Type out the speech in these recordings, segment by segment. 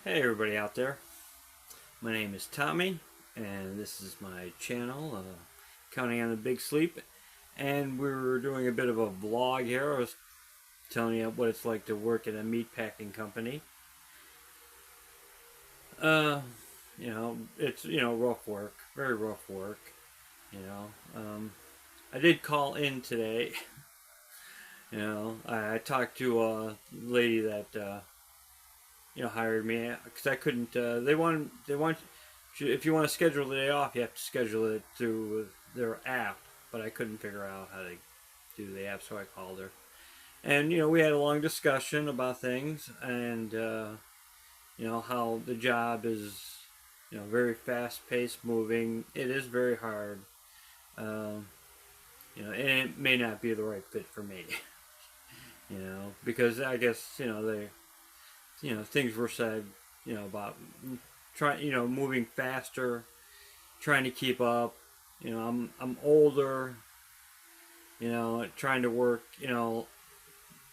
Hey everybody out there, my name is Tommy and this is my channel, Counting on the Big Sleep, and we're doing a bit of a vlog here. I was telling you what it's like to work at a meat packing company. Uh, it's, rough work, very rough work, you know. I did call in today. I talked to a lady that, hired me because I couldn't, they want if you want to schedule the day off, you have to schedule it through their app. But I couldn't figure out how to do the app, so I called her. And we had a long discussion about things, and how the job is very fast paced, moving. It is very hard. Um, and it may not be the right fit for me. Because I guess things were said about trying moving faster, trying to keep up. I'm older. Trying to work.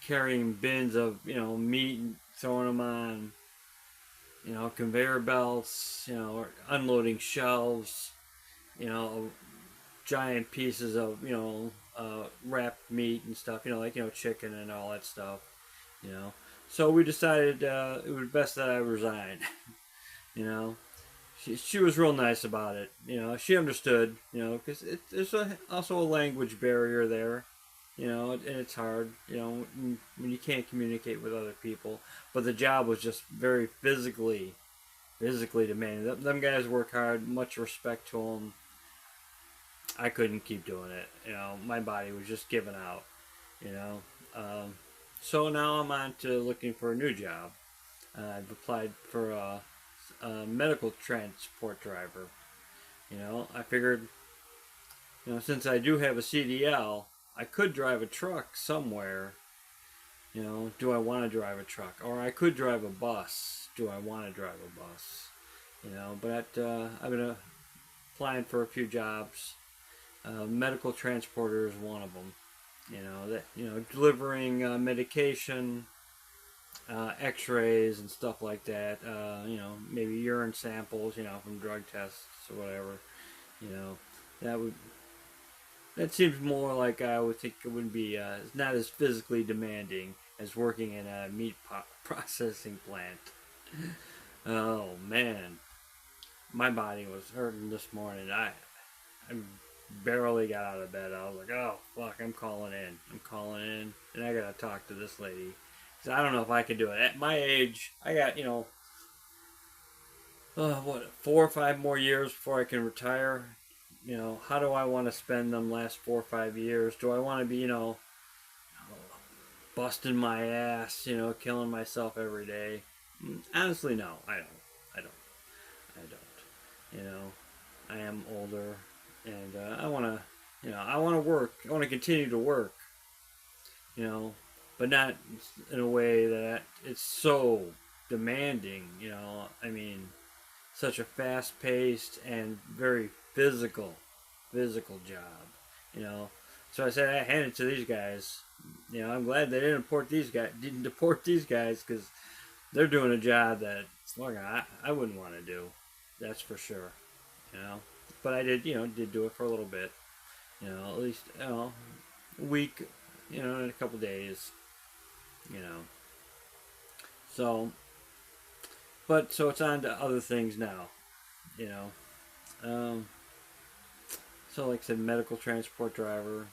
Carrying bins of meat and throwing them on conveyor belts. Or unloading shelves. Giant pieces of wrapped meat and stuff. Like chicken and all that stuff. You know. So we decided it was best that I resign. you know, she was real nice about it. She understood. Because there's also a language barrier there. And it's hard. When you can't communicate with other people. But the job was just very physically demanding. Them guys work hard. Much respect to them. I couldn't keep doing it. My body was just giving out. You know, um, so now I'm on to looking for a new job. I've applied for a medical transport driver. I figured, since I do have a CDL, I could drive a truck somewhere. Do I want to drive a truck? Or I could drive a bus. Do I want to drive a bus? But I've been applying for a few jobs. Medical transporter is one of them. Delivering medication, X-rays and stuff like that. Maybe urine samples, from drug tests or whatever. You know, that would that seems more like I would think it wouldn't be not as physically demanding as working in a meat processing plant. Oh man, my body was hurting this morning. I barely got out of bed. I was like, oh fuck, I'm calling in. I'm calling in, and I gotta talk to this lady. So I don't know if I can do it. At my age, I got what 4 or 5 more years before I can retire. How do I want to spend them last 4 or 5 years? Do I want to be busting my ass, killing myself every day? Honestly, no, I don't. I don't. I don't. I am older, and I want to, I want to work. I want to continue to work, you know, but not in a way that it's so demanding. I mean, such a fast-paced and very physical job. You know, so I said I handed it to these guys. I'm glad they didn't deport these guys because they're doing a job that look I wouldn't want to do. That's for sure. You know, but I did do it for a little bit. At least a week. In a couple days. You know, so so it's on to other things now. You know, um, so like I said, medical transport driver.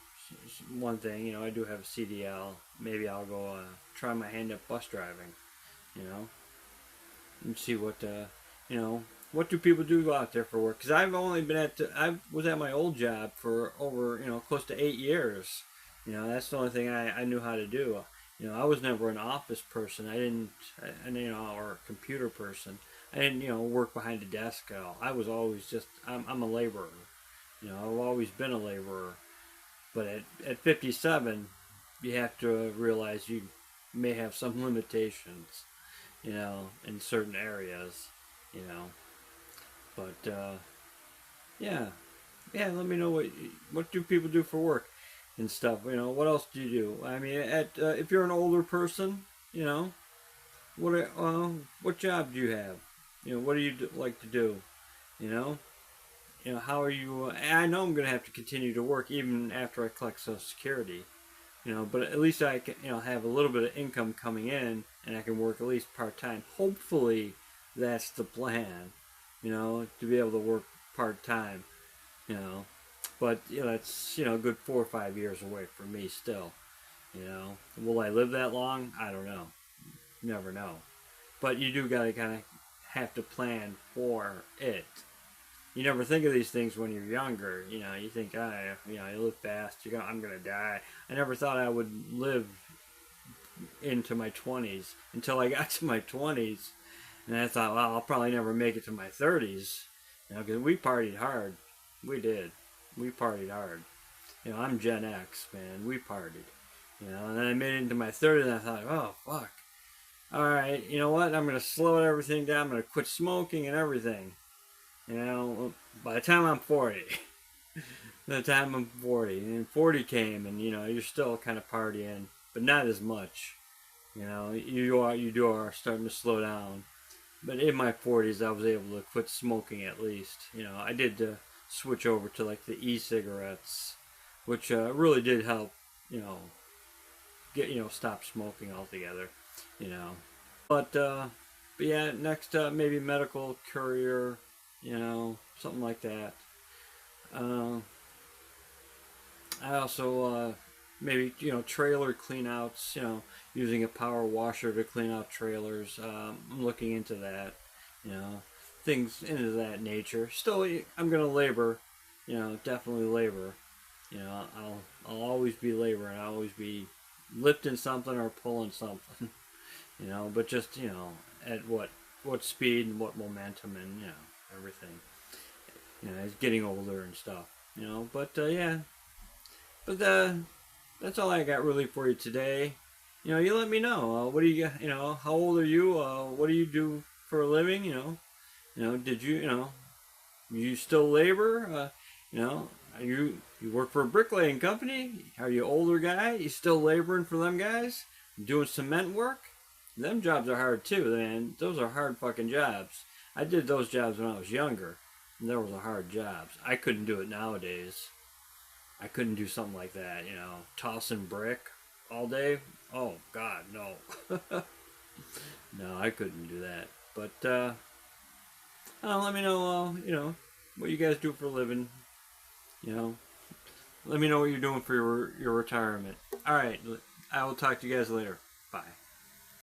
One thing, I do have a CDL. Maybe I'll go try my hand at bus driving. You know, and see you know, what do people do out there for work? Because I've only been I was at my old job for over close to 8 years. That's the only thing I knew how to do. I was never an office person. I didn't, or a computer person. I didn't, work behind a desk at all. I was always I'm a laborer. I've always been a laborer. But at 57, you have to realize you may have some limitations, in certain areas, you know. But yeah, yeah. Let me know what do people do for work and stuff. What else do you do? I mean, at if you're an older person, you know, what job do you have? What do you like to do? You know, how are you? I know I'm gonna have to continue to work even after I collect Social Security. But at least I can, have a little bit of income coming in, and I can work at least part time. Hopefully, that's the plan. To be able to work part time. You know, but that's a good 4 or 5 years away from me still. Will I live that long? I don't know. Never know. But you do gotta kind of have to plan for it. You never think of these things when you're younger. You think, you live fast. I'm gonna die. I never thought I would live into my 20s until I got to my 20s, and I thought, well, I'll probably never make it to my 30s. Because we partied hard. We did. We partied hard. I'm Gen X, man. We partied. And then I made it into my 30s, and I thought, oh, fuck. All right, you know what? I'm going to slow everything down. I'm going to quit smoking and everything. By the time I'm 40, and 40 came, and you're still kind of partying, but not as much. You are starting to slow down. But in my 40s, I was able to quit smoking at least. I did switch over to like the e-cigarettes, which really did help. Get stop smoking altogether. You know, but yeah, next maybe medical courier. Something like that. Uh, I also maybe trailer cleanouts. Using a power washer to clean out trailers. I'm looking into that. You know, things into that nature. Still, I'm gonna labor. Definitely labor. I'll always be laboring. I'll always be lifting something or pulling something. But just at what speed and what momentum and everything. He's getting older and stuff. But yeah, but that's all I got really for you today. You let me know. What do you got? How old are you? What do you do for a living? Did you still labor? Are you work for a bricklaying company? Are you an older guy? You still laboring for them guys? Doing cement work? Them jobs are hard too, man. Those are hard fucking jobs. I did those jobs when I was younger. And those were hard jobs. I couldn't do it nowadays. I couldn't do something like that, tossing brick all day. Oh God, no. No, I couldn't do that. But let me know, what you guys do for a living. Let me know what you're doing for your retirement. All right, I will talk to you guys later.